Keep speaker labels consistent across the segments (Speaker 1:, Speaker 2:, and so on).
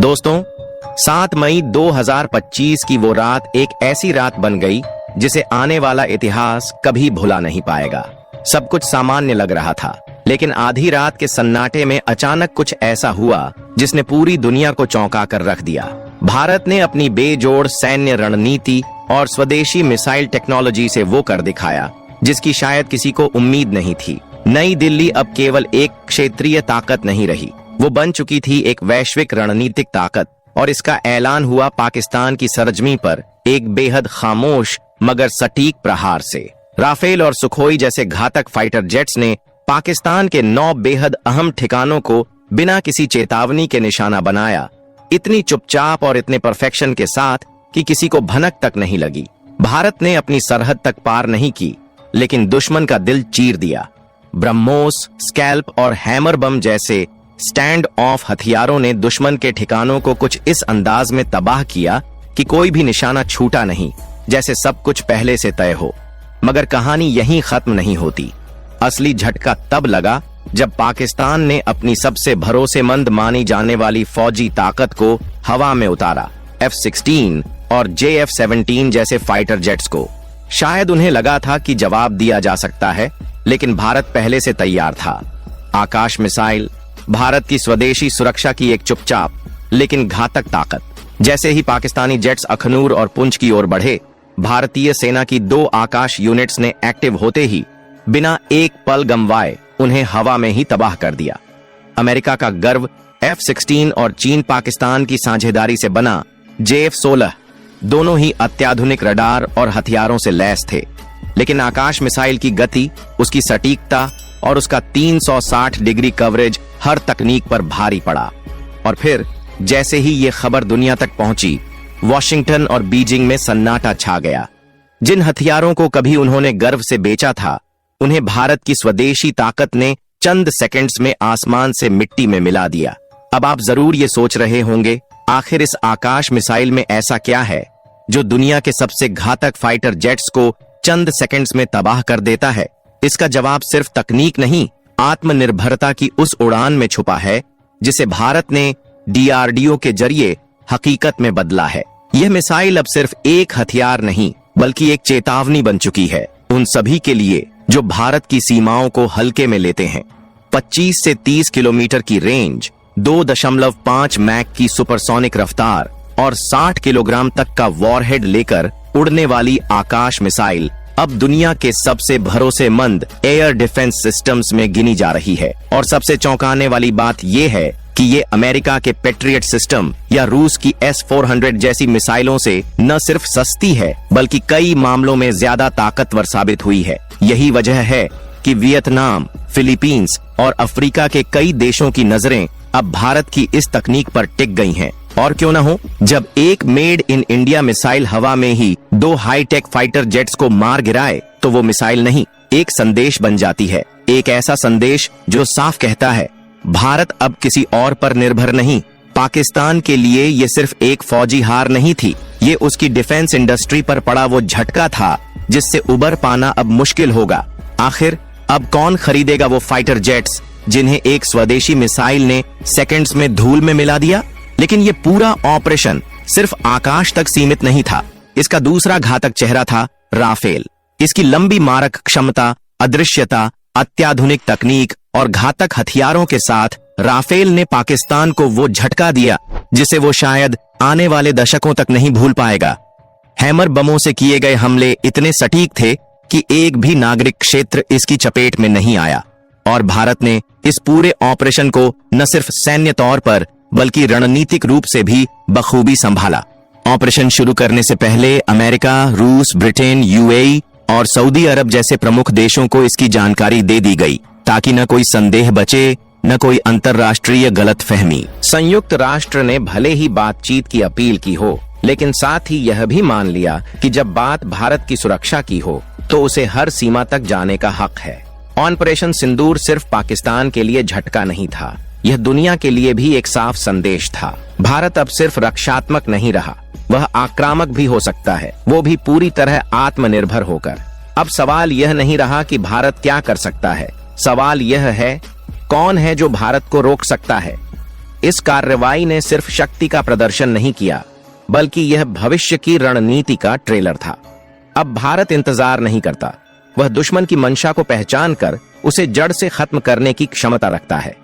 Speaker 1: दोस्तों, 7 मई 2025 की वो रात एक ऐसी रात बन गई जिसे आने वाला इतिहास कभी भुला नहीं पाएगा। सब कुछ सामान्य लग रहा था, लेकिन आधी रात के सन्नाटे में अचानक कुछ ऐसा हुआ जिसने पूरी दुनिया को चौंका कर रख दिया। भारत ने अपनी बेजोड़ सैन्य रणनीति और स्वदेशी मिसाइल टेक्नोलॉजी से वो कर दिखाया जिसकी शायद किसी को उम्मीद नहीं थी। नई दिल्ली अब केवल एक क्षेत्रीय ताकत नहीं रही, वो बन चुकी थी एक वैश्विक रणनीतिक ताकत। और इसका ऐलान हुआ पाकिस्तान की सरजमी पर एक बेहद खामोश मगर सटीक प्रहार से। राफेल और सुखोई जैसे घातक फाइटर जेट्स ने पाकिस्तान के 9 बेहद अहम ठिकानों को बिना किसी चेतावनी के निशाना बनाया, इतनी चुपचाप और इतने परफेक्शन के साथ कि किसी को भनक तक नहीं लगी। भारत ने अपनी सरहद तक पार नहीं की, लेकिन दुश्मन का दिल चीर दिया। ब्रह्मोस, स्कैल्प और हैमर बम जैसे स्टैंड ऑफ हथियारों ने दुश्मन के ठिकानों को कुछ इस अंदाज में तबाह किया कि कोई भी निशाना छूटा नहीं, जैसे सब कुछ पहले से तय हो। मगर कहानी यहीं खत्म नहीं होती। असली झटका तब लगा जब पाकिस्तान ने अपनी सबसे भरोसेमंद मानी जाने वाली फौजी ताकत को हवा में उतारा, F-16 और JF-17 जैसे फाइटर जेट्स को। शायद उन्हें लगा था कि जवाब दिया जा सकता है, लेकिन भारत पहले से तैयार था। आकाश मिसाइल, भारत की स्वदेशी सुरक्षा की एक चुपचाप लेकिन घातक ताकत। जैसे ही पाकिस्तानी जेट्स अखनूर और पुंछ की ओर बढ़े, भारतीय सेना की 2 आकाश यूनिट्स ने एक्टिव होते ही बिना एक पल गंवाए उन्हें हवा में ही तबाह कर दिया। अमेरिका का गर्व F-16 और चीन पाकिस्तान की साझेदारी से बना JF-16 दोनों ही अत्याधुनिक रडार और हथियारों से लैस थे, लेकिन आकाश मिसाइल की गति, उसकी सटीकता और उसका 360 डिग्री कवरेज हर तकनीक पर भारी पड़ा। और फिर जैसे ही ये खबर दुनिया तक पहुंची, वॉशिंगटन और बीजिंग में सन्नाटा छा गया। जिन हथियारों को कभी उन्होंने गर्व से बेचा था, उन्हें भारत की स्वदेशी ताकत ने चंद सेकंड्स में आसमान से मिट्टी में मिला दिया। अब आप जरूर ये सोच रहे होंगे, आखिर इस आकाश मिसाइल में ऐसा क्या है जो दुनिया के सबसे घातक फाइटर जेट्स को चंद सेकंड्स में तबाह कर देता है? इसका जवाब सिर्फ तकनीक नहीं, आत्मनिर्भरता की उस उड़ान में छुपा है जिसे भारत ने DRDO के जरिए हकीकत में बदला है। यह मिसाइल अब सिर्फ एक हथियार नहीं, बल्कि एक चेतावनी बन चुकी है उन सभी के लिए जो भारत की सीमाओं को हल्के में लेते हैं। 25 से 30 किलोमीटर की रेंज, 2.5 मैक की सुपरसोनिक रफ्तार और 60 किलोग्राम तक का वॉरहेड लेकर उड़ने वाली आकाश मिसाइल अब दुनिया के सबसे भरोसेमंद एयर डिफेंस सिस्टम्स में गिनी जा रही है। और सबसे चौंकाने वाली बात यह है कि ये अमेरिका के पेट्रियट सिस्टम या रूस की S-400 जैसी मिसाइलों से न सिर्फ सस्ती है, बल्कि कई मामलों में ज्यादा ताकतवर साबित हुई है। यही वजह है कि वियतनाम, फिलीपींस और अफ्रीका के कई देशों की नजरें अब भारत की इस तकनीक पर टिक गई हैं। और क्यों न हो, जब एक मेड इन इंडिया मिसाइल हवा में ही 2 हाईटेक फाइटर जेट्स को मार गिराए, तो वो मिसाइल नहीं, एक संदेश बन जाती है। एक ऐसा संदेश जो साफ कहता है, भारत अब किसी और पर निर्भर नहीं। पाकिस्तान के लिए ये सिर्फ एक फौजी हार नहीं थी, ये उसकी डिफेंस इंडस्ट्री पर पड़ा वो झटका था जिससे उबर पाना अब मुश्किल होगा। आखिर अब कौन खरीदेगा वो फाइटर जेट्स जिन्हें एक स्वदेशी मिसाइल ने सेकंड्स में धूल में मिला दिया? लेकिन ये पूरा ऑपरेशन सिर्फ आकाश तक सीमित नहीं था। इसका दूसरा घातक चेहरा था राफेल। इसकी लंबी मारक क्षमता, अदृश्यता, अत्याधुनिक तकनीक और घातक हथियारों के साथ राफेल ने पाकिस्तान को वो झटका दिया जिसे वो शायद आने वाले दशकों तक नहीं भूल पाएगा। हैमर बमों से किए गए हमले इतने सटीक थे कि एक भी नागरिक क्षेत्र इसकी चपेट में नहीं आया। और भारत ने इस पूरे ऑपरेशन को न सिर्फ सैन्य तौर पर बल्कि रणनीतिक रूप से भी बखूबी संभाला। ऑपरेशन शुरू करने से पहले अमेरिका, रूस, ब्रिटेन, UAE और सऊदी अरब जैसे प्रमुख देशों को इसकी जानकारी दे दी गई, ताकि न कोई संदेह बचे, न कोई अंतर्राष्ट्रीय गलतफहमी। संयुक्त राष्ट्र ने भले ही बातचीत की अपील की हो, लेकिन साथ ही यह भी मान लिया कि जब बात भारत की सुरक्षा की हो तो उसे हर सीमा तक जाने का हक है। ऑपरेशन सिंदूर सिर्फ पाकिस्तान के लिए झटका नहीं था, यह दुनिया के लिए भी एक साफ संदेश था। भारत अब सिर्फ रक्षात्मक नहीं रहा, वह आक्रामक भी हो सकता है, वो भी पूरी तरह आत्मनिर्भर होकर। अब सवाल यह नहीं रहा कि भारत क्या कर सकता है, सवाल यह है कौन है जो भारत को रोक सकता है। इस कार्रवाई ने सिर्फ शक्ति का प्रदर्शन नहीं किया, बल्कि यह भविष्य की रणनीति का ट्रेलर था। अब भारत इंतजार नहीं करता, वह दुश्मन की मंशा को पहचान कर उसे जड़ से खत्म करने की क्षमता रखता है।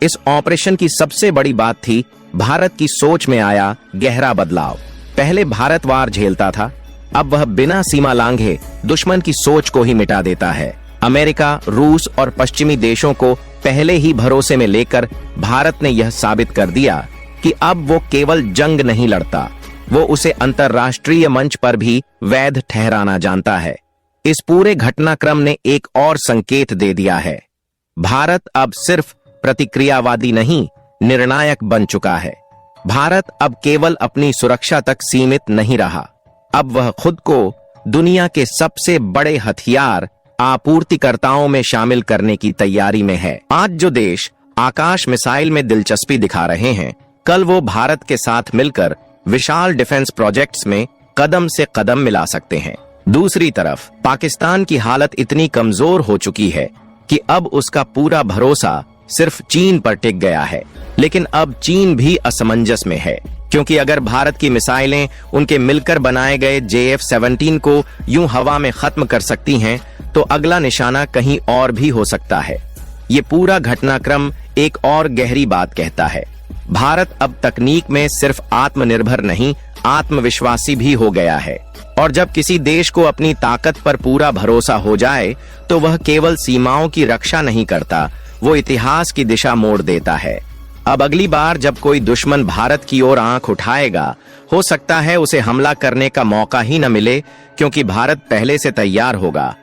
Speaker 1: इस ऑपरेशन की सबसे बड़ी बात थी भारत की सोच में आया गहरा बदलाव। पहले भारत वार झेलता था, अब वह बिना सीमा लांघे दुश्मन की सोच को ही मिटा देता है। अमेरिका, रूस और पश्चिमी देशों को पहले ही भरोसे में लेकर भारत ने यह साबित कर दिया कि अब वो केवल जंग नहीं लड़ता, वो उसे अंतर्राष्ट्रीय मंच पर भी वैध ठहराना जानता है। इस पूरे घटनाक्रम ने एक और संकेत दे दिया है, भारत अब सिर्फ प्रतिक्रियावादी नहीं, निर्णायक बन चुका है। भारत अब केवल अपनी सुरक्षा तक सीमित नहीं रहा, अब वह खुद को दुनिया के सबसे बड़े हथियार आपूर्तिकर्ताओं में शामिल करने की तैयारी में है। आज जो देश आकाश मिसाइल में दिलचस्पी दिखा रहे हैं, कल वो भारत के साथ मिलकर विशाल डिफेंस प्रोजेक्ट्स में कदम से कदम मिला सकते हैं। दूसरी तरफ पाकिस्तान की हालत इतनी कमजोर हो चुकी है कि अब उसका पूरा भरोसा सिर्फ चीन पर टिक गया है। लेकिन अब चीन भी असमंजस में है, क्योंकि अगर भारत की मिसाइलें उनके मिलकर बनाए गए JF-17 को यूं हवा में खत्म कर सकती हैं, तो अगला निशाना कहीं और भी हो सकता है। ये पूरा घटनाक्रम एक और गहरी बात कहता है, भारत अब तकनीक में सिर्फ आत्मनिर्भर नहीं, आत्मविश्वासी भी हो गया है। और जब किसी देश को अपनी ताकत पर पूरा भरोसा हो जाए, तो वह केवल सीमाओं की रक्षा नहीं करता, वो इतिहास की दिशा मोड़ देता है। अब अगली बार जब कोई दुश्मन भारत की ओर आंख उठाएगा, हो सकता है उसे हमला करने का मौका ही न मिले, क्योंकि भारत पहले से तैयार होगा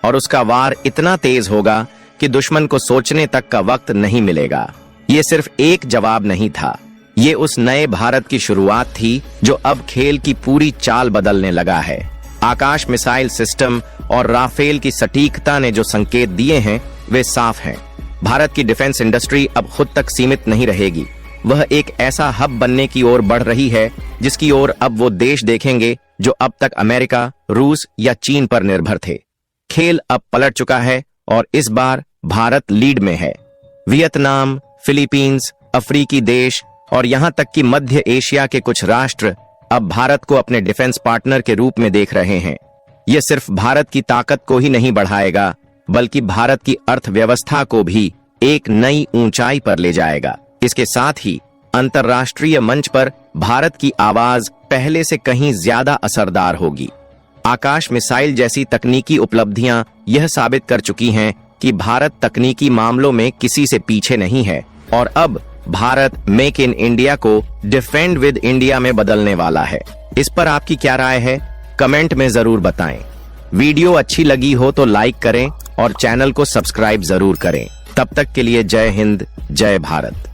Speaker 1: और उसका वार इतना तेज होगा कि दुश्मन को सोचने तक का वक्त नहीं मिलेगा। ये सिर्फ एक जवाब नहीं था, ये उस नए भारत की शुरुआत थी जो अब खेल की पूरी चाल बदलने लगा है। आकाश मिसाइल सिस्टम और राफेल की सटीकता ने जो संकेत दिए हैं, वे साफ हैं। भारत की डिफेंस इंडस्ट्री अब खुद तक सीमित नहीं रहेगी, वह एक ऐसा हब बनने की ओर बढ़ रही है जिसकी ओर अब वो देश देखेंगे जो अब तक अमेरिका, रूस या चीन पर निर्भर थे। खेल अब पलट चुका है और इस बार भारत लीड में है। वियतनाम, फिलीपींस, अफ्रीकी देश और यहां तक कि मध्य एशिया के कुछ राष्ट्र अब भारत को अपने डिफेंस पार्टनर के रूप में देख रहे हैं। यह सिर्फ भारत की ताकत को ही नहीं बढ़ाएगा, बल्कि भारत की अर्थव्यवस्था को भी एक नई ऊंचाई पर ले जाएगा। इसके साथ ही अंतर्राष्ट्रीय मंच पर भारत की आवाज पहले से कहीं ज्यादा असरदार होगी। आकाश मिसाइल जैसी तकनीकी उपलब्धियां यह साबित कर चुकी हैं कि भारत तकनीकी मामलों में किसी से पीछे नहीं है और अब भारत मेक इन इंडिया को डिफेंड विद इंडिया में बदलने वाला है। इस पर आपकी क्या राय है? कमेंट में जरूर बताएं। वीडियो अच्छी लगी हो तो लाइक करें और चैनल को सब्सक्राइब जरूर करें। तब तक के लिए जय हिंद, जय भारत।